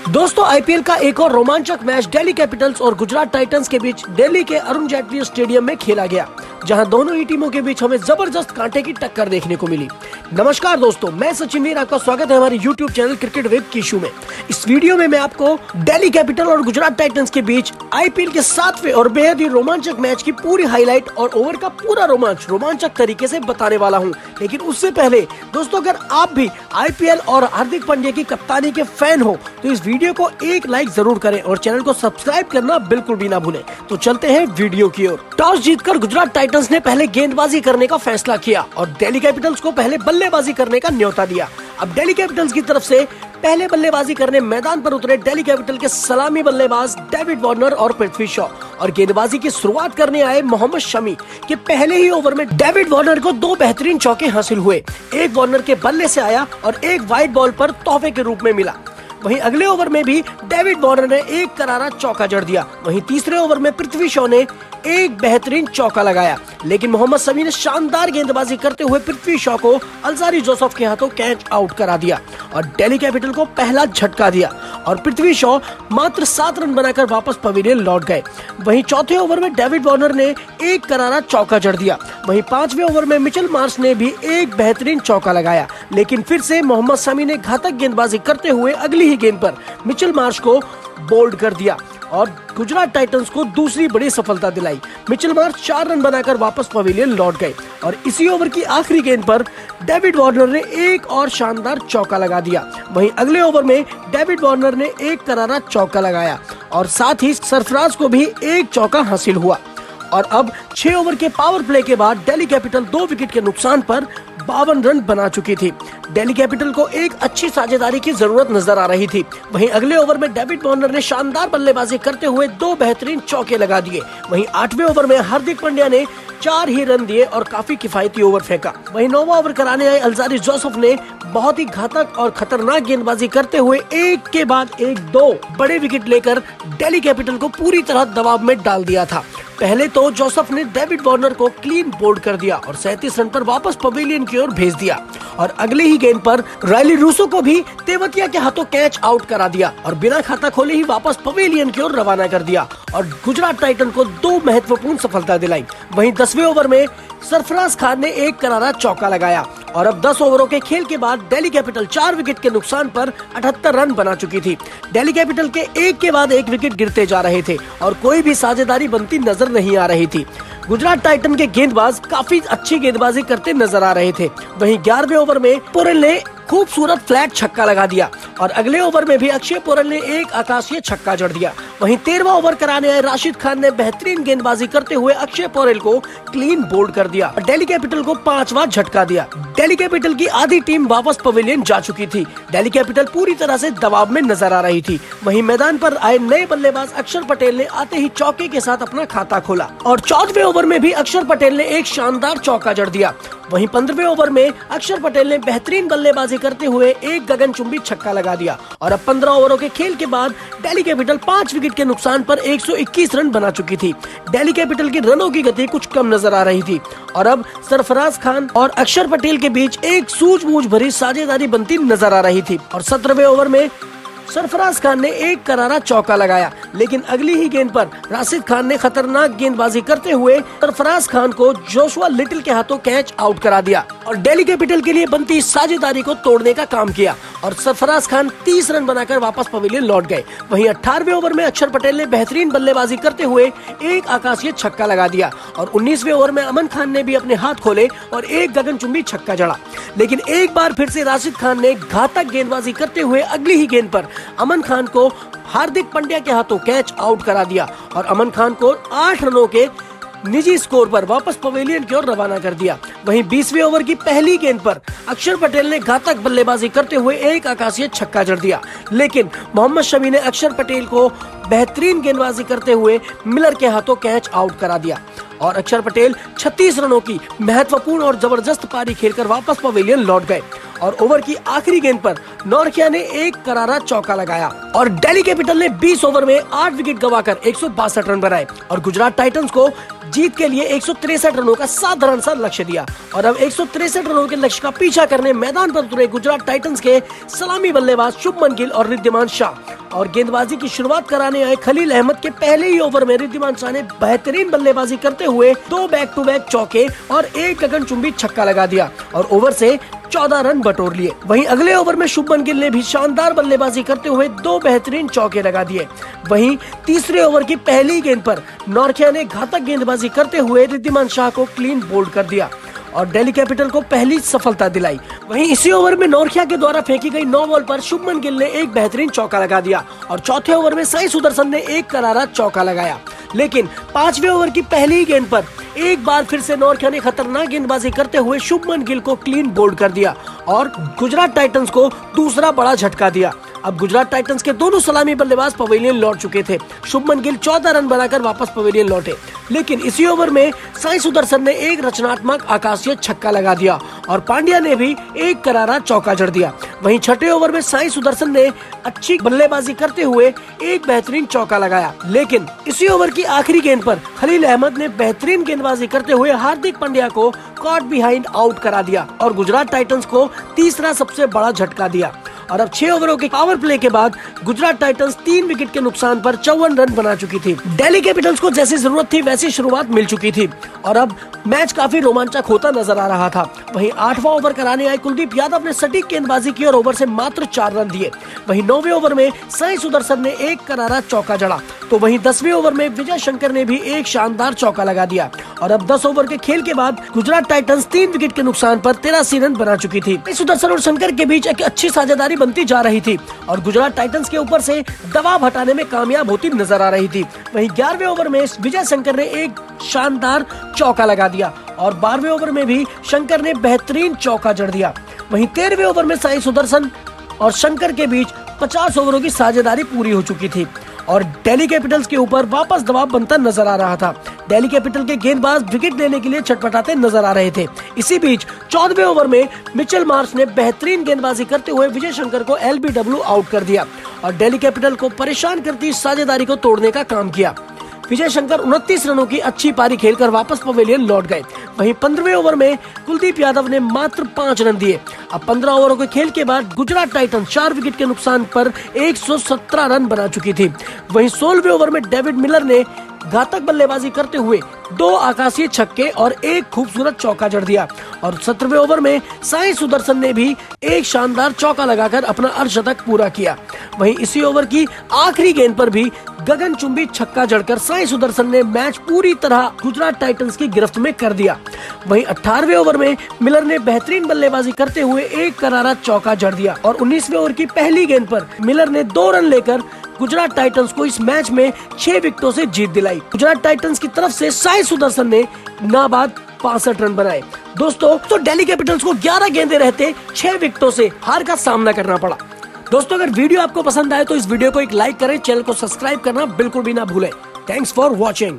दोस्तों आईपीएल का एक और रोमांचक मैच दिल्ली कैपिटल्स और गुजरात टाइटंस के बीच दिल्ली के अरुण जेटली स्टेडियम में खेला गया, जहां दोनों ही टीमों के बीच हमें जबरदस्त कांटे की टक्कर देखने को मिली। नमस्कार दोस्तों, मैं सचिन मीर, आपका स्वागत है हमारे यूट्यूब चैनल क्रिकेट वेब की शो में। इस वीडियो में मैं आपको दिल्ली कैपिटल और गुजरात टाइटंस के बीच आईपीएल के 7वें और बेहद ही रोमांचक मैच की पूरी हाईलाइट और ओवर का पूरा रोमांचक तरीके से बताने वाला हूं। लेकिन उससे पहले दोस्तों, अगर आप भी आईपीएल और हार्दिक पांड्या की कप्तानी के फैन हो तो इस वीडियो को एक लाइक जरूर करें और चैनल को सब्सक्राइब करना बिल्कुल भी ना भूलें। तो चलते हैं वीडियो की ओर। टॉस जीतकर गुजरात टाइटंस ने पहले गेंदबाजी करने का फैसला किया और दिल्ली कैपिटल्स को पहले बल्लेबाजी करने का न्योता दिया। अब दिल्ली कैपिटल्स की तरफ से पहले बल्लेबाजी करने मैदान पर उतरे दिल्ली कैपिटल के सलामी बल्लेबाज डेविड वार्नर और पृथ्वी शॉ, और गेंदबाजी की शुरुआत करने आए मोहम्मद शमी के पहले ही ओवर में डेविड वार्नर को 2 बेहतरीन चौके हासिल हुए। एक वार्नर के बल्ले से आया और एक वाइड बॉल पर तोहफे के रूप में मिला। वहीं अगले ओवर में भी डेविड वार्नर ने एक करारा चौका जड़ दिया। वहीं तीसरे ओवर में पृथ्वी शॉ ने एक बेहतरीन चौका लगाया, लेकिन मोहम्मद शमी ने शानदार गेंदबाजी करते हुए पृथ्वी शॉ को अल्जारी जोसेफ के हाथों कैच आउट करा दिया और दिल्ली कैपिटल को पहला झटका दिया और पृथ्वी शॉ मात्र 7 रन बनाकर वापस पवेलियन लौट गए। वहीं चौथे ओवर में डेविड वार्नर ने एक करारा चौका जड़ दिया। वहीं 5वें ओवर में मिचेल मार्श ने भी एक बेहतरीन चौका लगाया, लेकिन फिर से मोहम्मद शमी ने घातक गेंदबाजी करते हुए अगली ही गेंद पर मिचेल मार्श को बोल्ड कर दिया और गुजरात टाइटंस को दूसरी बड़ी सफलता दिलाई। मिचेल मार्श 4 रन बनाकर वापस पवेलियन लौट गए और इसी ओवर की आखिरी गेंद पर डेविड वार्नर ने एक और शानदार चौका लगा दिया। वहीं अगले ओवर में डेविड वार्नर ने एक करारा चौका लगाया और साथ ही सरफराज को भी एक चौका हासिल हुआ। और अब 6 ओवर के पावर प्ले के बाद दिल्ली कैपिटल 2 विकेट के नुकसान पर 52 रन बना चुकी थी। दिल्ली कैपिटल को एक अच्छी साझेदारी की जरूरत नजर आ रही थी। वहीं अगले ओवर में डेविड वार्नर ने शानदार बल्लेबाजी करते हुए 2 बेहतरीन चौके लगा दिए। वहीं 8वें ओवर में हार्दिक पांड्या ने 4 ही रन दिए और काफी किफायती ओवर फेंका। वहीं 9वां ओवर कराने आए अल्जारी जोसेफ ने बहुत ही घातक और खतरनाक गेंदबाजी करते हुए एक के बाद एक 2 बड़े विकेट लेकर दिल्ली कैपिटल को पूरी तरह दबाव में डाल दिया था। पहले तो जोसेफ ने डेविड वार्नर को क्लीन बोल्ड कर दिया और 37 रन पर वापस पवेलियन की ओर भेज दिया और अगले ही गेंद पर रायली रूसो को भी तेवतिया के हाथों कैच आउट करा दिया और बिना खाता खोले ही वापस पवेलियन की ओर रवाना कर दिया और गुजरात टाइटन को 2 महत्वपूर्ण सफलता दिलाई। वहीं 10वें ओवर में सरफराज खान ने एक करारा चौका लगाया और अब 10 ओवरों के खेल के बाद दिल्ली कैपिटल 4 विकेट के नुकसान पर 78 रन बना चुकी थी। दिल्ली कैपिटल के एक के बाद एक विकेट गिरते जा रहे थे और कोई भी साझेदारी बनती नजर नहीं आ रही थी। गुजरात टाइटन के गेंदबाज काफी अच्छी गेंदबाजी करते नजर आ रहे थे। वहीं 11वें ओवर में पोरेल ने खूबसूरत फ्लैट छक्का लगा दिया और अगले ओवर में भी अक्षय पोरेल ने एक आकाशीय छक्का जड़ दिया। वहीं 13वां ओवर कराने आए राशिद खान ने बेहतरीन गेंदबाजी करते हुए अक्षय पोरेल को क्लीन बोल्ड कर दिया और दिल्ली कैपिटल को 5वां झटका दिया। दिल्ली कैपिटल की आधी टीम वापस पवेलियन जा चुकी थी। दिल्ली कैपिटल पूरी तरह से दबाव में नजर आ रही थी। वहीं मैदान पर आए नए बल्लेबाज अक्षर पटेल ने आते ही चौके के साथ अपना खाता खोला और 14वें ओवर में भी अक्षर पटेल ने एक शानदार चौका जड़ दिया। वहीं 15वें ओवर में अक्षर पटेल ने बेहतरीन बल्लेबाजी करते हुए एक गगनचुंबी छक्का लगा दिया और अब 15 ओवरों के खेल के बाद दिल्ली कैपिटल 5 विकेट के नुकसान पर 121 रन बना चुकी थी। दिल्ली कैपिटल की रनों की गति कुछ कम नजर आ रही थी और अब सरफराज खान और अक्षर पटेल के बीच एक सूझबूझ भरी साझेदारी बनती नजर आ रही थी और 17वें ओवर में सरफराज खान ने एक करारा चौका लगाया, लेकिन अगली ही गेंद पर राशिद खान ने खतरनाक गेंदबाजी करते हुए सरफराज खान को जोशुआ लिटिल के हाथों कैच आउट करा दिया और दिल्ली कैपिटल के लिए बनती साझेदारी को तोड़ने का काम किया और सरफराज खान 30 रन बनाकर वापस पवेलियन लौट गए। वहीं 18वें ओवर में अक्षर पटेल ने बेहतरीन बल्लेबाजी करते हुए एक आकाशीय छक्का लगा दिया और 19वें ओवर में अमन खान ने भी अपने हाथ खोले और एक गगनचुंबी छक्का जड़ा, लेकिन एक बार फिर से राशिद खान ने घातक गेंदबाजी करते हुए अगली ही गेंद पर अमन खान को हार्दिक पांड्या के हाथों कैच आउट करा दिया और अमन खान को 8 रनों के निजी स्कोर पर वापस पवेलियन की ओर रवाना कर दिया। वहीं 20वें ओवर की पहली गेंद पर अक्षर पटेल ने घातक बल्लेबाजी करते हुए एक आकाशीय छक्का जड़ दिया, लेकिन मोहम्मद शमी ने अक्षर पटेल को बेहतरीन गेंदबाजी करते हुए मिलर के हाथों कैच आउट करा दिया और अक्षर पटेल 36 रनों की महत्वपूर्ण और जबरदस्त पारी खेलकर वापस पवेलियन लौट गए और ओवर की आखिरी गेंद पर नौरखिया ने एक करारा चौका लगाया और दिल्ली कैपिटल ने 20 ओवर में 8 विकेट गंवाकर 162 रन बनाए और गुजरात टाइटंस को जीत के लिए 163 रनों का साधारण सा लक्ष्य दिया और अब 163 रनों के लक्ष्य का पीछा करने मैदान पर उतरे गुजरात टाइटंस के सलामी बल्लेबाज शुभमन गिल और रिद्धिमान शाह और गेंदबाजी की शुरुआत कराने आए खलील अहमद के पहले ही ओवर में रिद्धिमान शाह ने बेहतरीन बल्लेबाजी करते हुए 2 बैक टू बैक चौके और एक गगनचुंबी छक्का लगा दिया और ओवर से 14 रन बटोर लिए। वहीं अगले ओवर में शुभमन गिल ने भी शानदार बल्लेबाजी करते हुए 2 बेहतरीन चौके लगा दिए। वहीं तीसरे ओवर की पहली गेंद पर नौरखिया ने घातक गेंदबाजी करते हुए रिद्धिमान शाह को क्लीन बोल्ड कर दिया और दिल्ली कैपिटल को पहली सफलता दिलाई। वहीं इसी ओवर में नौरखिया के द्वारा फेंकी गई 9 बॉल पर शुभमन गिल ने एक बेहतरीन चौका लगा दिया और चौथे ओवर में साई सुदर्शन ने एक करारा चौका लगाया। लेकिन 5वें ओवर की पहली गेंद पर एक बार फिर से नौरखिया ने खतरनाक गेंदबाजी करते हुए शुभमन गिल को क्लीन बोल्ड कर दिया और गुजरात टाइटंस को दूसरा बड़ा झटका दिया। अब गुजरात टाइटंस के दोनों सलामी बल्लेबाज पवेलियन लौट चुके थे। शुभमन गिल 14 रन बनाकर वापस पवेलियन लौटे, लेकिन इसी ओवर में साई सुदर्शन ने एक रचनात्मक आकाशीय छक्का लगा दिया और पांड्या ने भी एक करारा चौका जड़ दिया। वहीं छठे ओवर में साई सुदर्शन ने अच्छी बल्लेबाजी करते हुए एक बेहतरीन चौका लगाया, लेकिन इसी ओवर की आखिरी गेंद पर खलील अहमद ने बेहतरीन गेंदबाजी करते हुए हार्दिक पांड्या को कॉट बिहाइंड आउट करा दिया और गुजरात टाइटंस को तीसरा सबसे बड़ा झटका दिया। और अब 6 ओवरों के पावर प्ले के बाद गुजरात टाइटंस 3 विकेट के नुकसान पर 54 रन बना चुकी थी। दिल्ली कैपिटल्स को जैसी जरूरत थी वैसी शुरुआत मिल चुकी थी और अब मैच काफी रोमांचक होता नजर आ रहा था। वहीं 8वां ओवर कराने आए कुलदीप यादव ने सटीक गेंदबाजी की और ओवर से मात्र 4 रन दिए। वहीं 9वें ओवर में साई सुदर्शन ने एक करारा चौका जड़ा, तो वहीं 10वें ओवर में विजय शंकर ने भी एक शानदार चौका लगा दिया और अब 10 ओवर के खेल के बाद गुजरात टाइटंस 3 विकेट के नुकसान पर 83 रन बना चुकी थी। सुदर्शन और शंकर के बीच एक अच्छी साझेदारी बनती जा रही थी और गुजरात टाइटंस के ऊपर से दबाव हटाने में कामयाब होती नजर आ रही थी। वहीं 11वें ओवर में विजय शंकर ने एक शानदार चौका लगा दिया और 12वें ओवर में भी शंकर ने बेहतरीन चौका जड़ दिया। वहीं 13वें ओवर में साई सुदर्शन और शंकर के बीच 50 ओवरों की साझेदारी पूरी हो चुकी थी और दिल्ली कैपिटल्स के ऊपर वापस दबाव बनता नजर आ रहा था। दिल्ली कैपिटल के गेंदबाज विकेट लेने के लिए छटपटाते नजर आ रहे थे। इसी बीच 14वें ओवर में मिचेल मार्श ने बेहतरीन गेंदबाजी करते हुए विजय शंकर को LBW आउट कर दिया और दिल्ली कैपिटल को परेशान करती साझेदारी को तोड़ने का काम किया। विजय शंकर 29 रनों की अच्छी पारी खेलकर वापस पवेलियन लौट गए। वहीं 15वें ओवर में कुलदीप यादव ने मात्र 5 रन दिए। अब 15 ओवरों के खेल के बाद गुजरात टाइटंस 4 विकेट के नुकसान पर 117 रन बना चुकी थी। वहीं 16वें ओवर में डेविड मिलर ने घातक बल्लेबाजी करते हुए 2 आकाशीय छक्के और एक खूबसूरत चौका जड़ दिया और 17वें ओवर में साई सुदर्शन ने भी एक शानदार चौका लगाकर अपना अर्धशतक पूरा किया। वहीं इसी ओवर की आखिरी गेंद पर भी गगनचुंबी छक्का जड़कर साई सुदर्शन ने मैच पूरी तरह गुजरात टाइटंस की गिरफ्त में कर दिया। वहीं 18वें ओवर में मिलर ने बेहतरीन बल्लेबाजी करते हुए एक करारा चौका जड़ दिया और 19वें ओवर की पहली गेंद पर मिलर ने 2 रन लेकर गुजरात टाइटंस को इस मैच में 6 विकेटों से जीत दिलाई। गुजरात टाइटंस की तरफ से साई सुदर्शन ने नाबाद 65 रन बनाए। दोस्तों, तो दिल्ली कैपिटल्स को 11 गेंदें रहते 6 विकेटों से हार का सामना करना पड़ा। दोस्तों, अगर वीडियो आपको पसंद आए तो इस वीडियो को एक लाइक करें, चैनल को सब्सक्राइब करना बिल्कुल भी ना भूलें। Thanks for watching.